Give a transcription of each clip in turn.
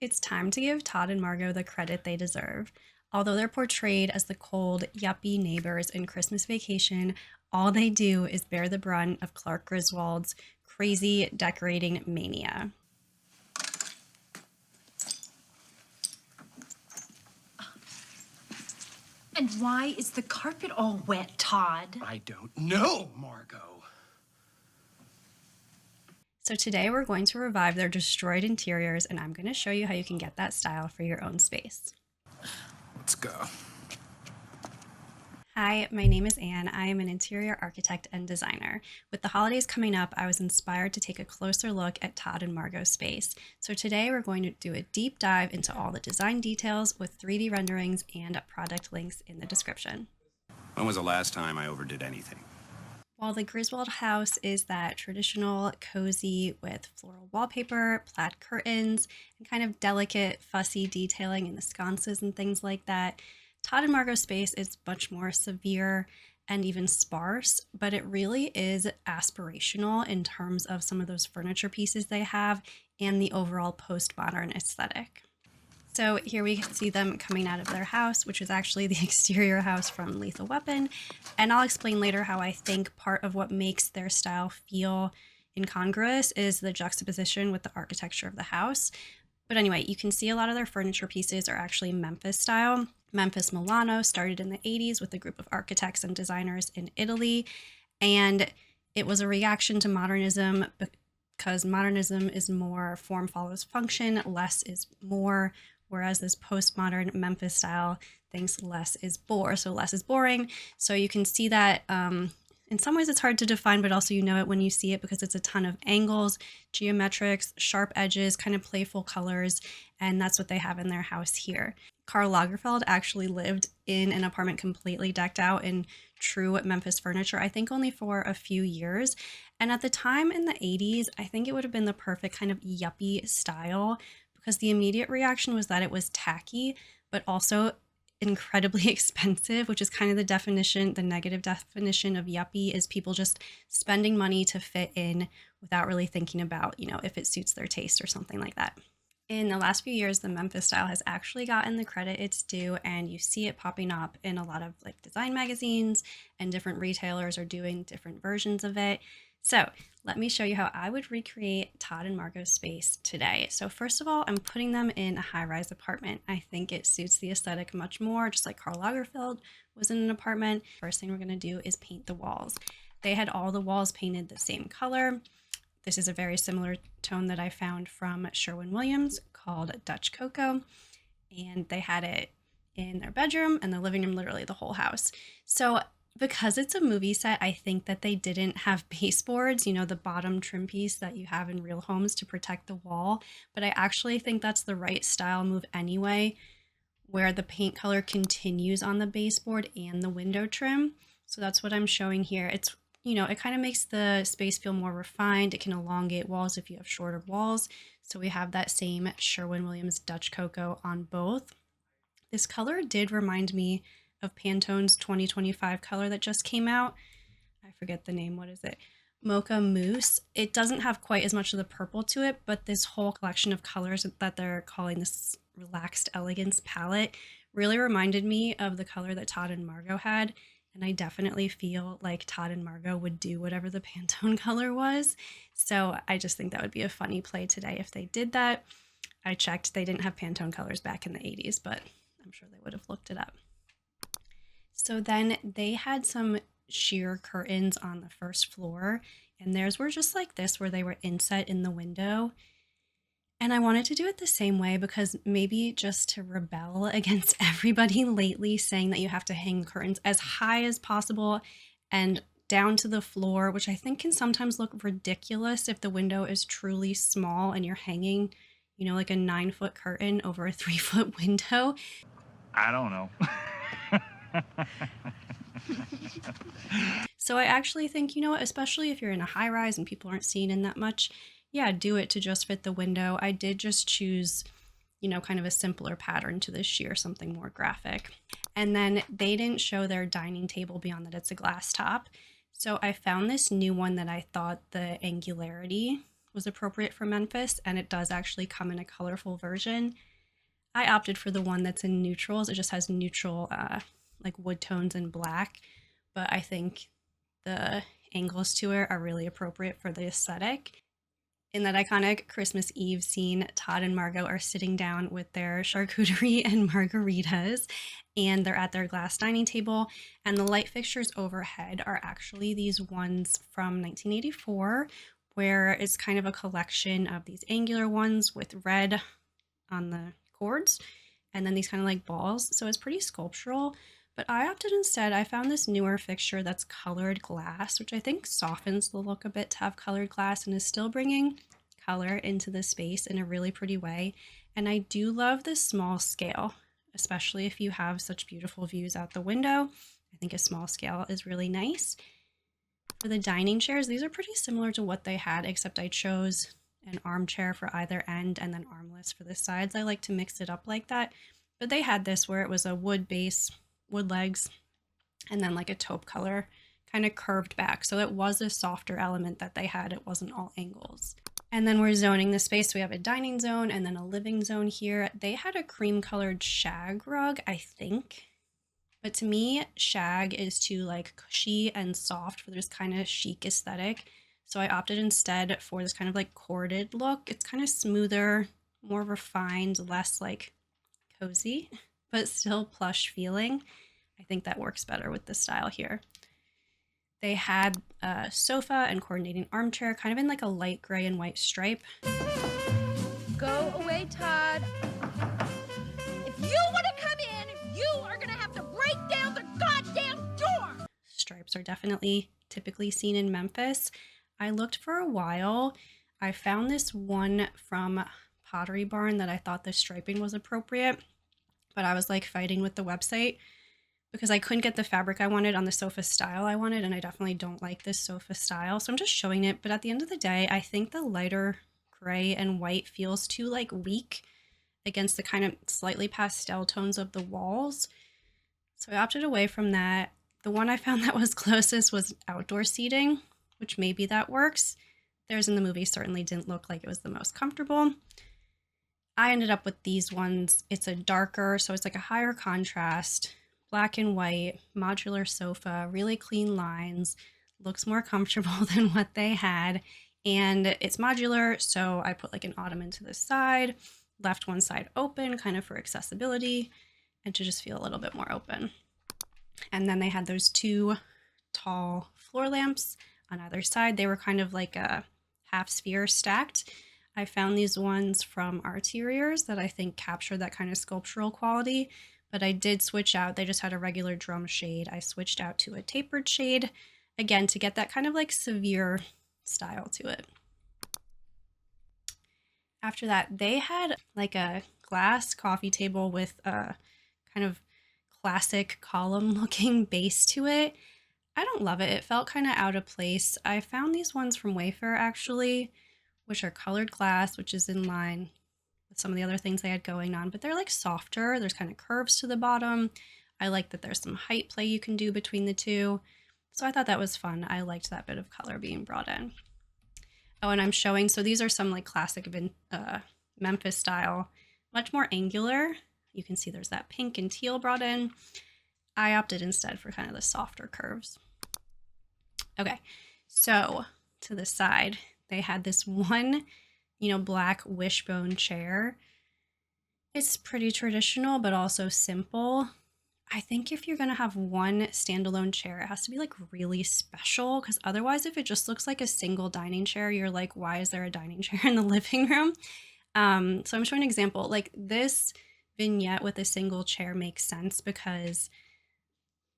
It's time to give Todd and Margo the credit they deserve. Although they're portrayed as the cold, yuppie neighbors in Christmas Vacation, all they do is bear the brunt of Clark Griswold's crazy decorating mania. And why is the carpet all wet, Todd? I don't know, Margo. So today we're going to revive their destroyed interiors, and I'm going to show you how you can get that style for your own space. Let's go. Hi, my name is Anne. I am an interior architect and designer. With the holidays coming up, I was inspired to take a closer look at Todd and Margo's space. So today we're going to do a deep dive into all the design details with 3D renderings and product links in the description. When was the last time I overdid anything? While the Griswold house is that traditional, cozy with floral wallpaper, plaid curtains, and kind of delicate, fussy detailing in the sconces and things like that, Todd and Margo's space is much more severe and even sparse, but it really is aspirational in terms of some of those furniture pieces they have and the overall postmodern aesthetic. So here we can see them coming out of their house, which is actually the exterior house from Lethal Weapon. And I'll explain later how I think part of what makes their style feel incongruous is the juxtaposition with the architecture of the house. But anyway, you can see a lot of their furniture pieces are actually Memphis style. Memphis Milano started in the 80s with a group of architects and designers in Italy. And it was a reaction to modernism because modernism is more form follows function, less is more. Whereas this postmodern Memphis style thinks less is so less is boring. So you can see that in some ways it's hard to define, but also you know it when you see it because it's a ton of angles, geometrics, sharp edges, kind of playful colors, and that's what they have in their house here. Karl Lagerfeld actually lived in an apartment completely decked out in true Memphis furniture, I think only for a few years. And at the time in the 80s, I think it would have been the perfect kind of yuppie style because the immediate reaction was that it was tacky, but also incredibly expensive, which is kind of the negative definition of yuppie is people just spending money to fit in without really thinking about, if it suits their taste or something like that. In the last few years, the Memphis style has actually gotten the credit it's due, and you see it popping up in a lot of design magazines, and different retailers are doing different versions of it. So let me show you how I would recreate Todd and Margo's space today. So first of all, I'm putting them in a high-rise apartment. I think it suits the aesthetic much more, just like Karl Lagerfeld was in an apartment. First thing we're gonna do is paint the walls. They had all the walls painted the same color. This is a very similar tone that I found from Sherwin-Williams called Dutch Cocoa, and they had it in their bedroom and the living room, literally the whole house. So because it's a movie set, I think that they didn't have baseboards, the bottom trim piece that you have in real homes to protect the wall, but I actually think that's the right style move anyway, where the paint color continues on the baseboard and the window trim. So that's what I'm showing here. It's it kind of makes the space feel more refined. It can elongate walls if you have shorter walls. So we have that same Sherwin-Williams Dutch Cocoa on both. This color did remind me of Pantone's 2025 color that just came out. I forget the name. What is it? Mocha Mousse. It doesn't have quite as much of the purple to it, but this whole collection of colors that they're calling this relaxed elegance palette really reminded me of the color that Todd and Margo had. And I definitely feel like Todd and Margo would do whatever the Pantone color was. So I just think that would be a funny play today if they did that. I checked, they didn't have Pantone colors back in the 80s, but I'm sure they would have looked it up. So then they had some sheer curtains on the first floor, and theirs were just like this, where they were inset in the window. And I wanted to do it the same way because maybe just to rebel against everybody lately saying that you have to hang curtains as high as possible and down to the floor, which I think can sometimes look ridiculous if the window is truly small and you're hanging, like a 9-foot curtain over a 3-foot window. I don't know. So I actually think, especially if you're in a high rise and people aren't seeing in that much, yeah, do it to just fit the window. I did just choose, kind of a simpler pattern to this sheer, something more graphic. And then they didn't show their dining table beyond that it's a glass top. So I found this new one that I thought the angularity was appropriate for Memphis, and it does actually come in a colorful version. I opted for the one that's in neutrals. It just has neutral like wood tones and black, but I think the angles to it are really appropriate for the aesthetic. In that iconic Christmas Eve scene, Todd and Margo are sitting down with their charcuterie and margaritas, and they're at their glass dining table, and the light fixtures overhead are actually these ones from 1984, where it's kind of a collection of these angular ones with red on the cords, and then these kind of like balls. So it's pretty sculptural. But I opted instead, I found this newer fixture that's colored glass, which I think softens the look a bit to have colored glass and is still bringing color into the space in a really pretty way. And I do love this small scale, especially if you have such beautiful views out the window. I think a small scale is really nice. For the dining chairs, these are pretty similar to what they had, except I chose an armchair for either end and then armless for the sides. I like to mix it up like that. But they had this where it was a wood base, wood legs, and then like a taupe color kind of curved back. So it was a softer element that they had. It wasn't all angles. And then we're zoning the space. So we have a dining zone and then a living zone here. They had a cream colored shag rug, I think. But to me, shag is too like cushy and soft for this kind of chic aesthetic. So I opted instead for this kind of like corded look. It's kind of smoother, more refined, less like cozy, but still plush feeling. I think that works better with the style here. They had a sofa and coordinating armchair, kind of in like a light gray and white stripe. Go away, Todd. If you want to come in, you are going to have to break down the goddamn door. Stripes are definitely typically seen in Memphis. I looked for a while. I found this one from Pottery Barn that I thought the striping was appropriate, but I was like fighting with the website because I couldn't get the fabric I wanted on the sofa style I wanted, and I definitely don't like this sofa style. So I'm just showing it, but at the end of the day, I think the lighter gray and white feels too like weak against the kind of slightly pastel tones of the walls. So I opted away from that. The one I found that was closest was outdoor seating, which maybe that works. Theirs in the movie certainly didn't look like it was the most comfortable. I ended up with these ones. It's a darker, so it's like a higher contrast, black and white, modular sofa, really clean lines, looks more comfortable than what they had. And it's modular, so I put like an ottoman to the side, left one side open kind of for accessibility and to just feel a little bit more open. And then they had those two tall floor lamps on either side. They were kind of like a half sphere stacked. I found these ones from Arteriors that I think capture that kind of sculptural quality, but I did switch out. They just had a regular drum shade. I switched out to a tapered shade, again, to get that kind of like severe style to it. After that, they had like a glass coffee table with a kind of classic column looking base to it. I don't love it. It felt kind of out of place. I found these ones from Wayfair actually, which are colored glass, which is in line with some of the other things they had going on, but they're like softer. There's kind of curves to the bottom. I like that there's some height play you can do between the two. So I thought that was fun. I liked that bit of color being brought in. Oh, and I'm showing, so these are some like classic Memphis style, much more angular. You can see there's that pink and teal brought in. I opted instead for kind of the softer curves. Okay, so to the side, they had this one, black wishbone chair. It's pretty traditional, but also simple. I think if you're going to have one standalone chair, it has to be like really special, because otherwise if it just looks like a single dining chair, you're like, why is there a dining chair in the living room? So I'm showing an example. Like this vignette with a single chair makes sense because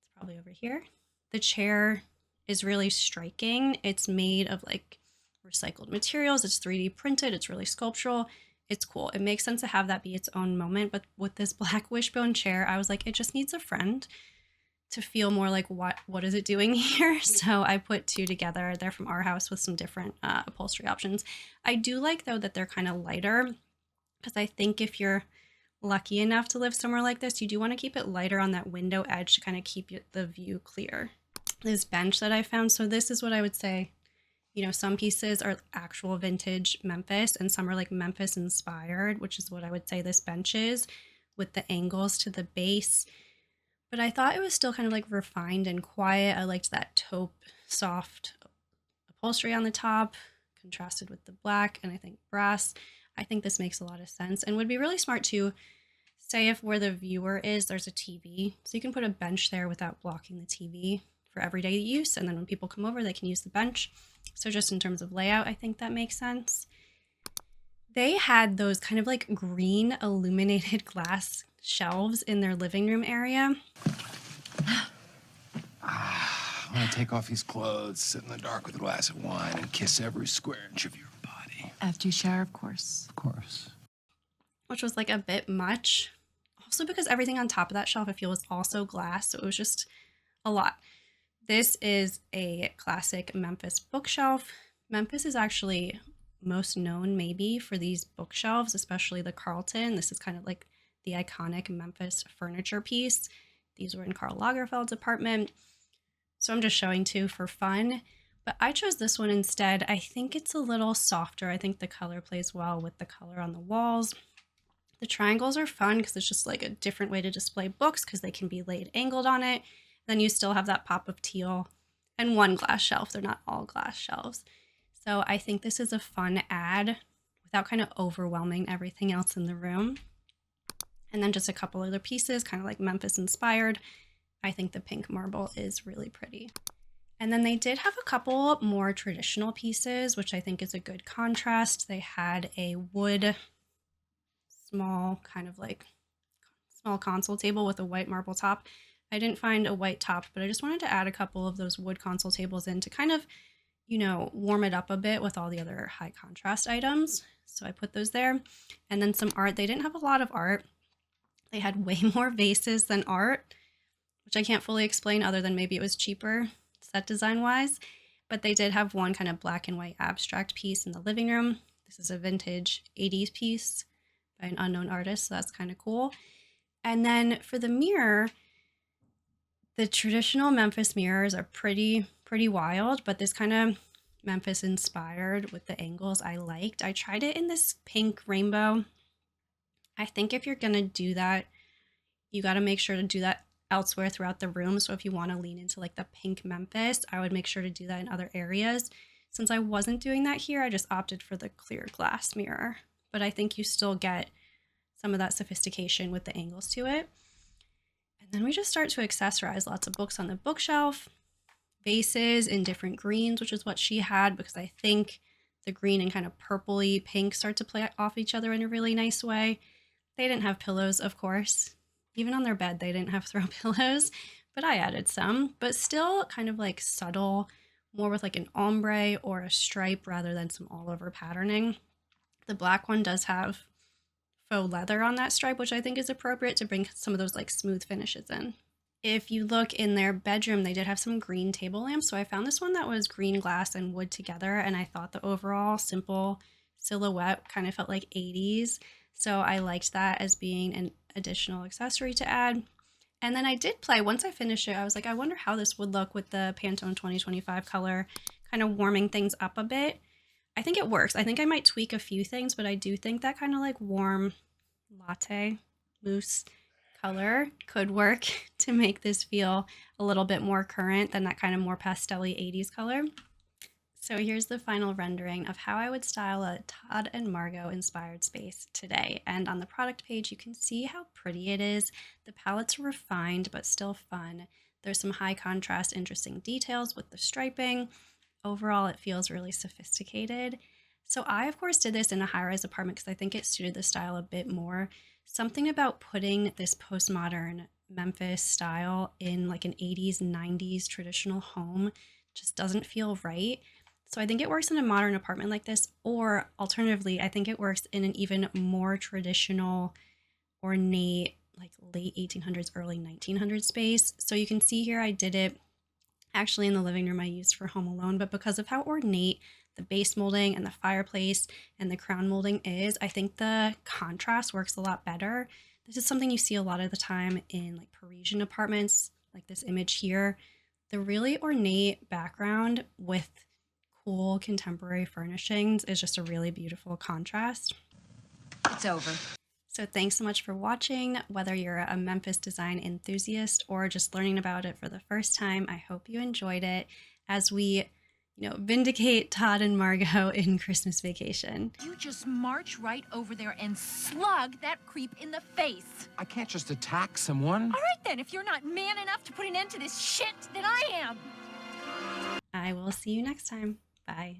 it's probably over here. The chair is really striking. It's made of like recycled materials. It's 3D printed. It's really sculptural. It's cool. It makes sense to have that be its own moment. But with this black wishbone chair, I was like, it just needs a friend to feel more like what is it doing here? So I put two together. They're from our house with some different upholstery options. I do like though that they're kind of lighter, because I think if you're lucky enough to live somewhere like this, you do want to keep it lighter on that window edge to kind of keep the view clear. This bench that I found, so this is what I would say, You know, some pieces are actual vintage Memphis and some are like Memphis inspired, which is what I would say this bench is, with the angles to the base. But I thought it was still kind of like refined and quiet. I liked that taupe soft upholstery on the top, contrasted with the black and I think brass. I think this makes a lot of sense and would be really smart to say if where the viewer is, there's a TV. So you can put a bench there without blocking the TV for everyday use. And then when people come over, they can use the bench. So just in terms of layout, I think that makes sense. They had those kind of like green illuminated glass shelves in their living room area. I want to take off these clothes, sit in the dark with a glass of wine, and kiss every square inch of your body. After you shower, of course. Of course. Which was like a bit much. Also because everything on top of that shelf I feel was also glass, so it was just a lot. This is a classic Memphis bookshelf. Memphis is actually most known maybe for these bookshelves, especially the Carlton. This is kind of like the iconic Memphis furniture piece. These were in Karl Lagerfeld's apartment. So I'm just showing two for fun. But I chose this one instead. I think it's a little softer. I think the color plays well with the color on the walls. The triangles are fun because it's just like a different way to display books because they can be laid angled on it. Then you still have that pop of teal and one glass shelf. They're not all glass shelves. So I think this is a fun add without kind of overwhelming everything else in the room. And then just a couple other pieces, kind of like Memphis inspired. I think the pink marble is really pretty. And then they did have a couple more traditional pieces, which I think is a good contrast. They had a wood small kind of like small console table with a white marble top. I didn't find a white top, but I just wanted to add a couple of those wood console tables in to kind of, you know, warm it up a bit with all the other high contrast items. So I put those there. And then some art. They didn't have a lot of art. They had way more vases than art, which I can't fully explain other than maybe it was cheaper set design wise. But they did have one kind of black and white abstract piece in the living room. This is a vintage 80s piece by an unknown artist, so that's kind of cool. And then for the mirror, the traditional Memphis mirrors are pretty wild, but this kind of Memphis inspired with the angles I liked. I tried it in this pink rainbow. I think if you're gonna do that, you got to make sure to do that elsewhere throughout the room. So if you want to lean into like the pink Memphis, I would make sure to do that in other areas. Since I wasn't doing that here, I just opted for the clear glass mirror. But I think you still get some of that sophistication with the angles to it. And then we just start to accessorize lots of books on the bookshelf, vases in different greens, which is what she had, because I think the green and kind of purpley pink start to play off each other in a really nice way. They didn't have pillows, of course. Even on their bed, they didn't have throw pillows, but I added some, but still kind of like subtle, more with like an ombre or a stripe rather than some all over patterning. The black one does have faux leather on that stripe, which I think is appropriate to bring some of those like smooth finishes in. If you look in their bedroom, they did have some green table lamps. So I found this one that was green glass and wood together. And I thought the overall simple silhouette kind of felt like 80s. So I liked that as being an additional accessory to add. And then I did play, once I finished it, I was like, I wonder how this would look with the Pantone 2025 color, kind of warming things up a bit. I think it works. I think I might tweak a few things, but I do think that kind of like warm latte mousse color could work to make this feel a little bit more current than that kind of more pastel-y 80s color. So here's the final rendering of how I would style a Todd and Margo inspired space today. And on the product page, you can see how pretty it is. The palette's refined, but still fun. There's some high contrast, interesting details with the striping. Overall, it feels really sophisticated. So I, of course, did this in a high-rise apartment because I think it suited the style a bit more. Something about putting this postmodern Memphis style in like an 80s, 90s traditional home just doesn't feel right. So I think it works in a modern apartment like this, or alternatively, I think it works in an even more traditional, ornate, like late 1800s, early 1900s space. So you can see here I did it actually in the living room I used for Home Alone, but because of how ornate the base molding and the fireplace and the crown molding is, I think the contrast works a lot better. This is something you see a lot of the time in like Parisian apartments, like this image here. The really ornate background with cool contemporary furnishings is just a really beautiful contrast. It's over. So thanks so much for watching. Whether you're a Memphis design enthusiast or just learning about it for the first time, I hope you enjoyed it as we, vindicate Todd and Margo in Christmas Vacation. You just march right over there and slug that creep in the face. I can't just attack someone. All right then, if you're not man enough to put an end to this shit, then I am. I will see you next time. Bye.